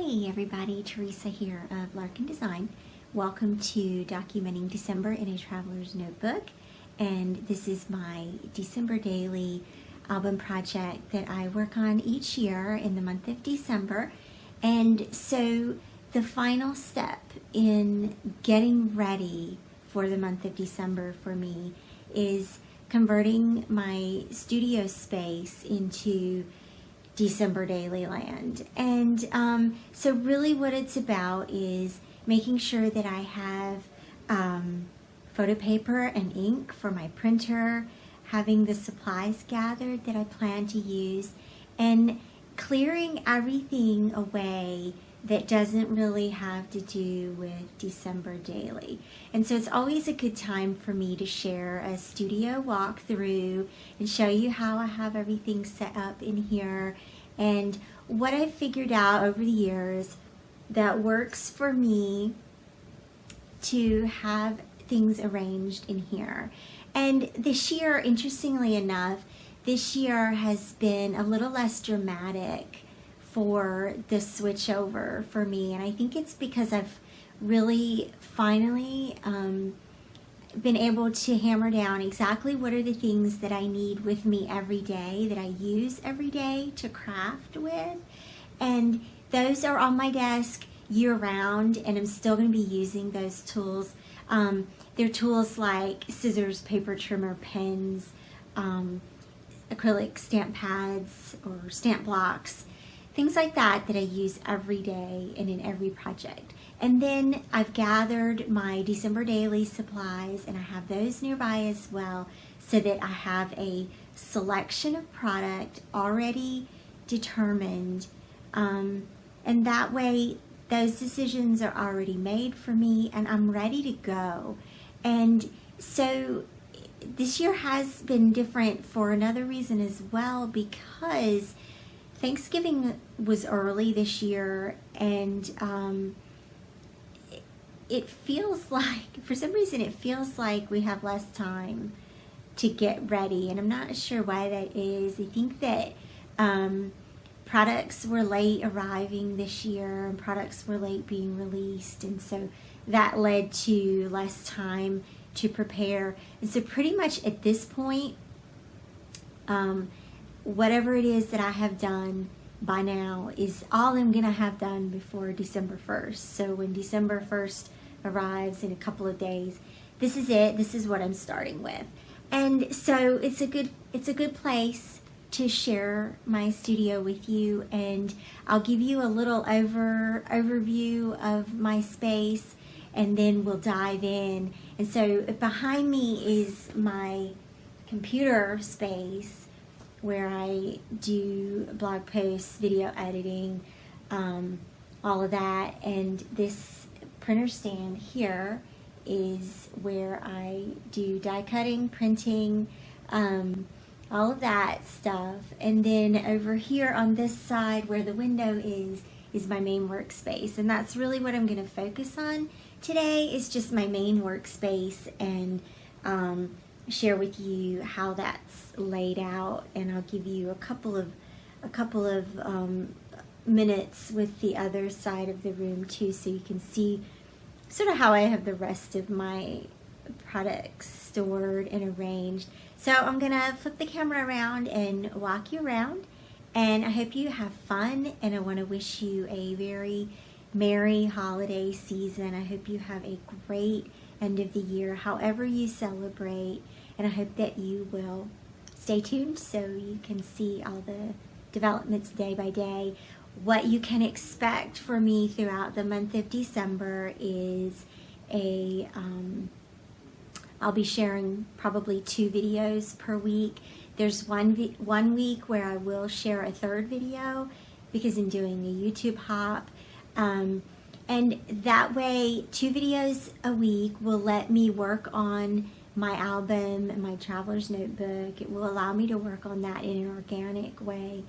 Hey everybody, Theresa here of Larkin Design. Welcome to Documenting December in a Traveler's Notebook. And this is my December Daily album project that I work on each year in the month of December. And so the final step in getting ready for the month of December for me is converting my studio space into December Daily Land. And so really what it's about is making sure that I have photo paper and ink for my printer, having the supplies gathered that I plan to use, and clearing everything away that doesn't really have to do with December Daily. And so it's always a good time for me to share a studio walkthrough and show you how I have everything set up in here and what I've figured out over the years that works for me to have things arranged in here. And this year, interestingly enough, this year has been a little less dramatic for the switch over for me, and I think it's because I've really finally been able to hammer down exactly what are the things that I need with me every day, that I use every day to craft with, and those are on my desk year round, and I'm still going to be using those tools. They're tools like scissors, paper trimmer, pens, acrylic stamp pads or stamp blocks, things like that that I use every day and in every project. And then I've gathered my December Daily supplies, and I have those nearby as well, so that I have a selection of product already determined. And that way those decisions are already made for me and I'm ready to go. And so this year has been different for another reason as well, because Thanksgiving was early this year, and it feels like, for some reason, it feels like we have less time to get ready, and I'm not sure why that is. I think that products were late arriving this year, and products were late being released, and so that led to less time to prepare. And so pretty much at this point, whatever it is that I have done by now is all I'm going to have done before December 1st. So when December 1st arrives in a couple of days, this is it. This is what I'm starting with. And so it's a good place to share my studio with you, and I'll give you a little overview of my space, and then we'll dive in. And so behind me is my computer space, where I do blog posts, video editing, all of that. And this printer stand here is where I do die cutting, printing, all of that stuff. And then over here on this side where the window is my main workspace. And that's really what I'm going to focus on today, is just my main workspace, and share with you how that's laid out. And I'll give you a couple of minutes with the other side of the room too, so you can see sort of how I have the rest of my products stored and arranged. So I'm gonna flip the camera around and walk you around, and I hope you have fun, and I want to wish you a very merry holiday season. I hope you have a great end of the year, however you celebrate, and I hope that you will stay tuned so you can see all the developments day by day. What you can expect from me throughout the month of December is I'll be sharing probably 2 videos per week. There's one week where I will share a 3rd video because I'm doing a YouTube hop. And that way, 2 videos a week will let me work on my album and my traveler's notebook. It will allow me to work on that in an organic way,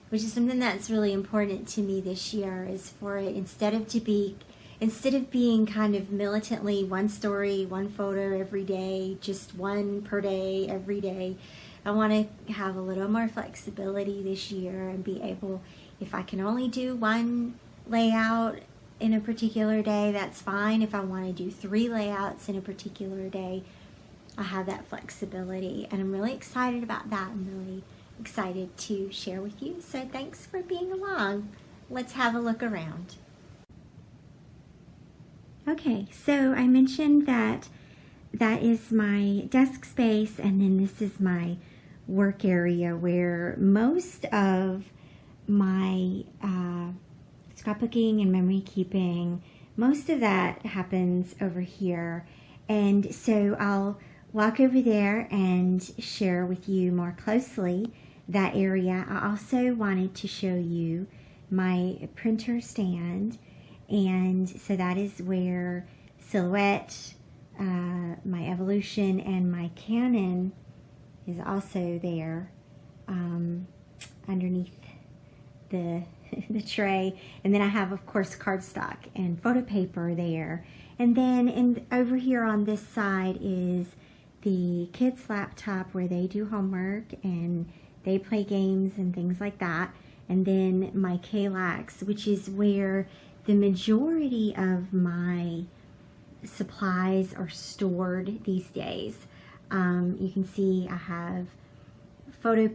which is something that's really important to me this year, is for it, instead of being kind of militantly one story, one photo every day, just one per day every day, I want to have a little more flexibility this year and be able If I can only do one layout in a particular day, that's fine. If I want to do 3 layouts in a particular day, I have that flexibility, and I'm really excited about that. I'm really excited to share with you. So thanks for being along. Let's have a look around. Okay, so I mentioned that is my desk space, and then this is my work area where most of my scrapbooking and memory keeping, most of that happens over here. And so I'll walk over there and share with you more closely that area. I also wanted to show you my printer stand, and so that is where Silhouette, my Evolution, and my Canon is also there underneath the tray. And then I have, of course, cardstock and photo paper there. And then over here on this side is the kids' laptop where they do homework and they play games and things like that. And then my Kallax, which is where the majority of my supplies are stored these days. You can see I have photo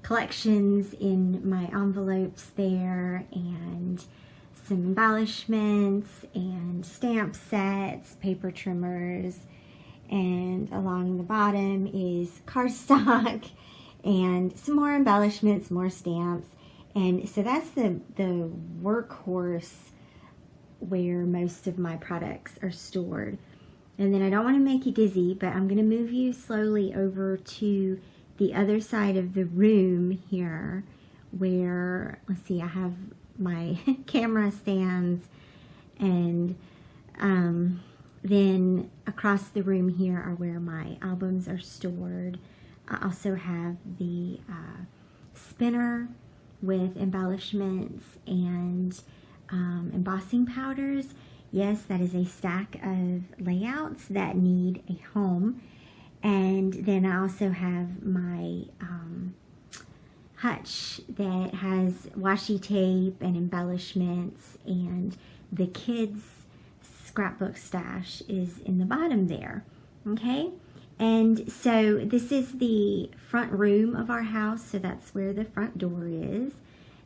collections in my envelopes there, and some embellishments and stamp sets, paper trimmers, and along the bottom is cardstock and some more embellishments, more stamps. And so that's the workhorse where most of my products are stored. And then I don't want to make you dizzy, but I'm going to move you slowly over to the other side of the room here where, let's see, I have my camera stands, and then across the room here are where my albums are stored. I also have the spinner with embellishments and embossing powders. Yes, that is a stack of layouts that need a home. And then I also have my hutch that has washi tape and embellishments, and the kids' scrapbook stash is in the bottom there. Okay, and so this is the front room of our house, so that's where the front door is.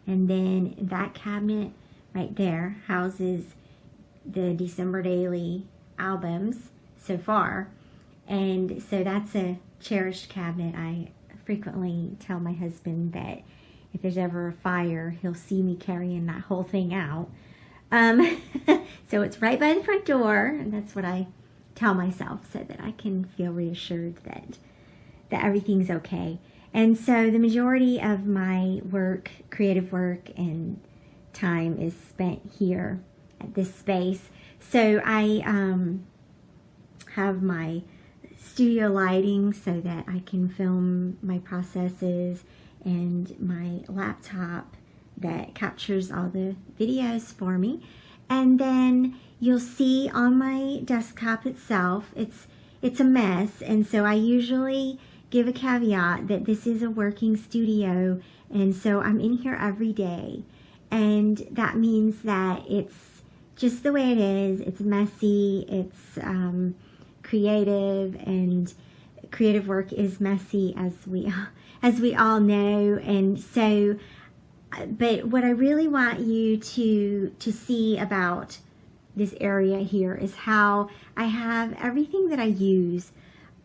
And then that cabinet right there houses the December Daily albums so far. And so that's a cherished cabinet. I frequently tell my husband that if there's ever a fire, he'll see me carrying that whole thing out. So it's right by the front door, and that's what I tell myself so that I can feel reassured that everything's okay. And so the majority of my work, creative work, and time is spent here at this space. So I have my studio lighting so that I can film my processes, and my laptop that captures all the videos for me. And then you'll see on my desktop itself, it's a mess, and so I usually give a caveat that this is a working studio, and so I'm in here every day, and that means that it's just the way it is. It's messy, it's creative, and creative work is messy, as we all know. And so, but what I really want you to see about this area here is how I have everything that I use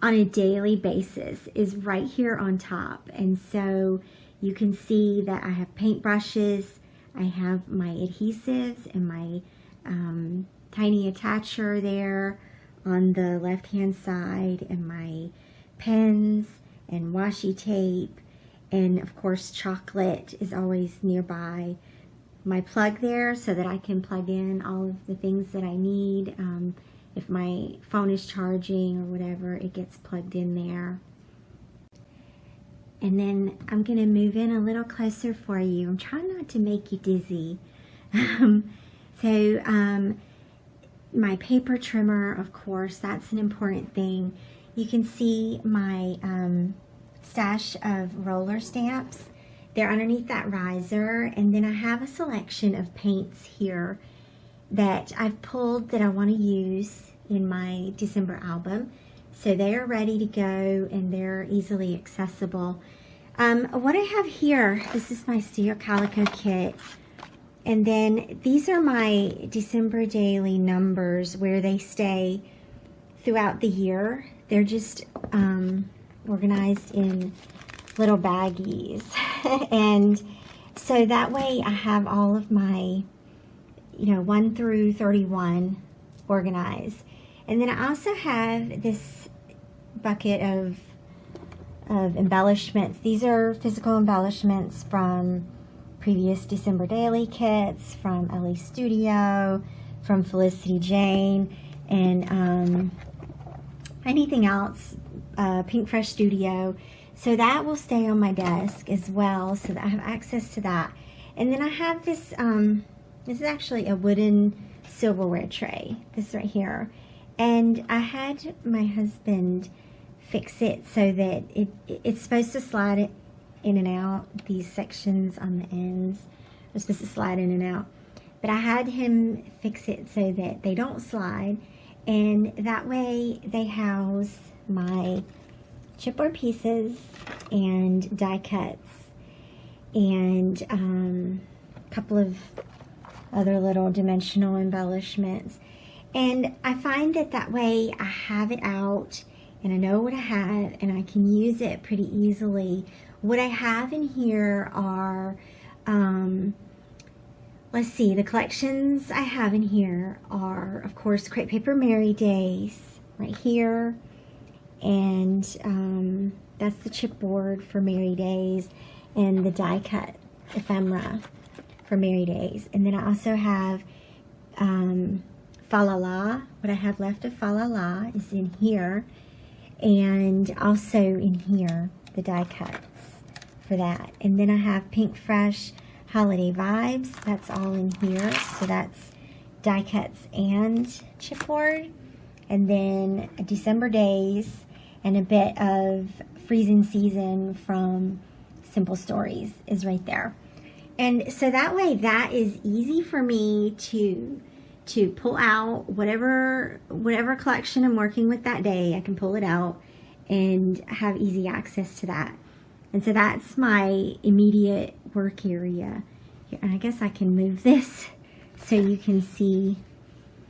on a daily basis is right here on top. And so you can see that I have paint brushes, I have my adhesives and my tiny attacher there on the left hand side, and my pens and washi tape, and of course chocolate is always nearby. My plug there so that I can plug in all of the things that I need. If my phone is charging or whatever, it gets plugged in there. And then I'm going to move in a little closer for you. I'm trying not to make you dizzy. My paper trimmer, of course, that's an important thing. You can see my stash of roller stamps, They're underneath that riser, and then I have a selection of paints here that I've pulled that I want to use in my December album. So they are ready to go and they're easily accessible. What I have here, this is my Studio Calico kit. And then these are my December daily numbers where they stay throughout the year. They're just organized in little baggies. And so that way I have all of my, 1 through 31 organized. And then I also have this bucket of embellishments. These are physical embellishments from previous December daily kits, from LA Studio, from Felicity Jane, and anything else, Pink Fresh Studio. So that will stay on my desk as well, so that I have access to that. And then I have this, this is actually a wooden silverware tray, this right here. And I had my husband fix it so that it's supposed to slide it in and out. These sections on the ends are supposed to slide in and out. But I had him fix it so that they don't slide. And that way they house my chipboard pieces and die cuts and a couple of other little dimensional embellishments. And I find that way I have it out and I know what I have and I can use it pretty easily. What I have in here are, let's see, the collections I have in here are, of course, Crepe Paper Merry Days right here. And that's the chipboard for Merry Days and the die cut ephemera for Merry Days. And then I also have Fa La La. What I have left of Fa La La is in here. And also in here, the die cuts for that. And then I have Pink Fresh Holiday Vibes. That's all in here. So that's die cuts and chipboard. And then December Days and a bit of Freezing Season from Simple Stories is right there. And so that way that is easy for me to pull out whatever collection I'm working with that day. I can pull it out and have easy access to that. And so that's my immediate work area. Here, and I guess I can move this so you can see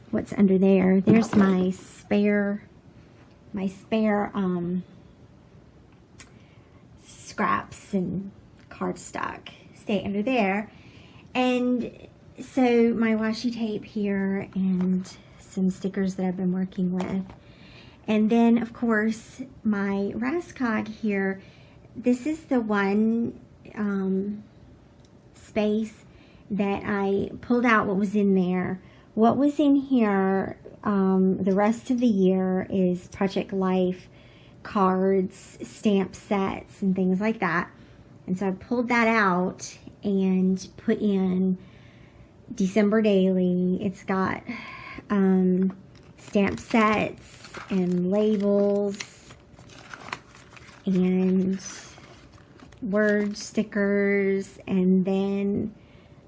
what's under there. There's my spare scraps and cardstock stay under there. And so my washi tape here and some stickers that I've been working with. And then, of course, my Rascog here. This is the one space that I pulled out what was in there. What was in here the rest of the year is Project Life cards, stamp sets, and things like that. And so I pulled that out and put in December Daily. It's got stamp sets and labels and word stickers, and then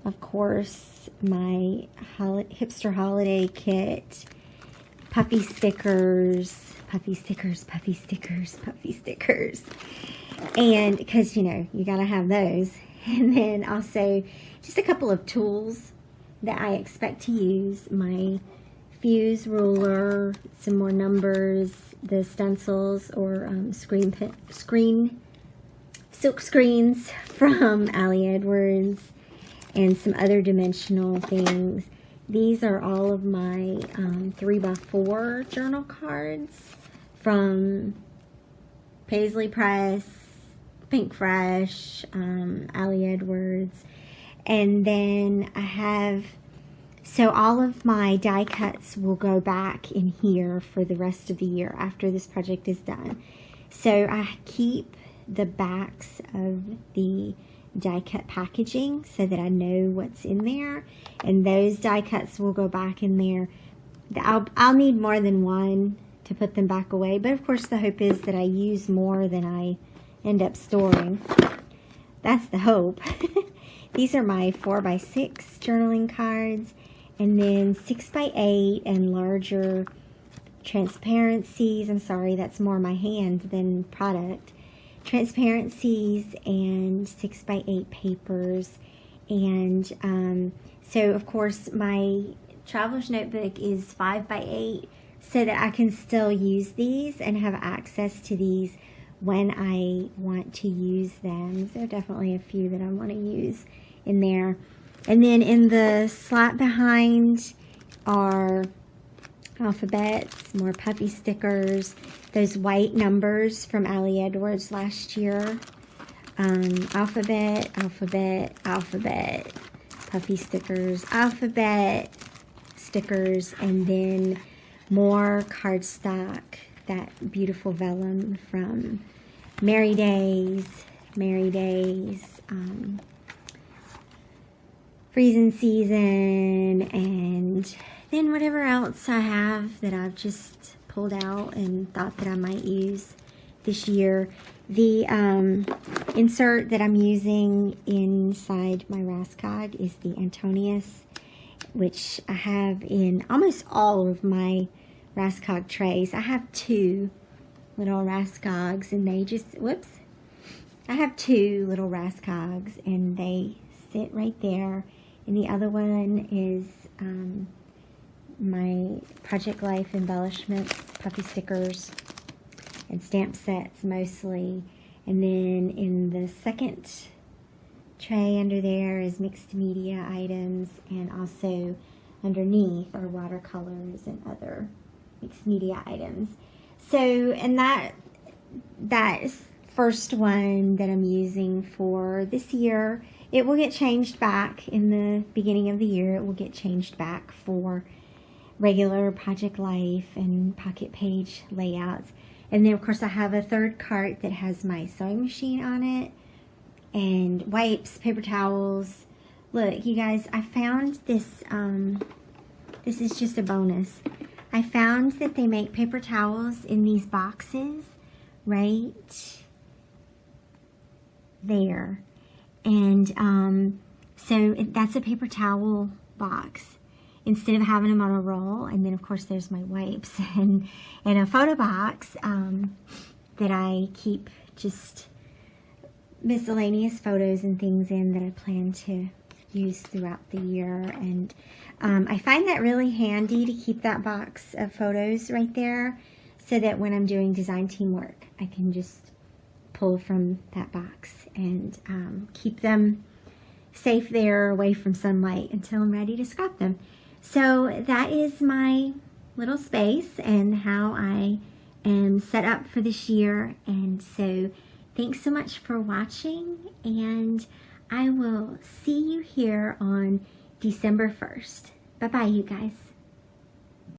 of course my hipster holiday kit, puffy stickers, puffy stickers, puffy stickers, puffy stickers, and because you gotta have those. And then also just a couple of tools that I expect to use, my fuse ruler, some more numbers, the stencils or silk screens from Ali Edwards, and some other dimensional things. These are all of my 3x4 journal cards from Paisley Press, Pink Fresh, Ali Edwards. And then I have, so all of my die cuts will go back in here for the rest of the year after this project is done. So I keep the backs of the die cut packaging so that I know what's in there, and those die cuts will go back in there. I'll need more than one to put them back away, but of course the hope is that I use more than I end up storing. That's the hope. These are my 4x6 journaling cards, and then 6x8 and larger transparencies. I'm sorry, that's more my hand than product. Transparencies and 6x8 papers. And so of course my traveler's notebook is 5x8, so that I can still use these and have access to these when I want to use them. So definitely a few that I want to use in there. And then in the slot behind are alphabets, more puffy stickers, those white numbers from Allie Edwards last year. Alphabet, alphabet, alphabet, puffy stickers, alphabet stickers, and then more cardstock, that beautiful vellum from Merry Days, Freezing Season, and then whatever else I have that I've just pulled out and thought that I might use this year. The insert that I'm using inside my Raskog is the Antonius, which I have in almost all of my Raskog trays. I have 2 little Raskogs, and they just, whoops. I have 2 little Raskogs, and they sit right there. And the other one is my Project Life embellishments, puffy stickers, and stamp sets mostly. And then in the second tray under there is mixed media items, and also underneath are watercolors and other mixed media items. So, and that first one that I'm using for this year, it will get changed back in the beginning of the year. It will get changed back for regular Project Life and pocket page layouts. And then of course I have a third cart that has my sewing machine on it, and wipes, paper towels. Look, you guys, I found this, this is just a bonus. I found that they make paper towels in these boxes right there. And so that's a paper towel box instead of having them on a roll. And then of course there's my wipes and a photo box that I keep just miscellaneous photos and things in that I plan to use throughout the year. And I find that really handy to keep that box of photos right there, so that when I'm doing design team work, I can just pull from that box and keep them safe there, away from sunlight, until I'm ready to scrap them. So that is my little space and how I am set up for this year. And so thanks so much for watching, and I will see you here on December 1st. Bye-bye, you guys.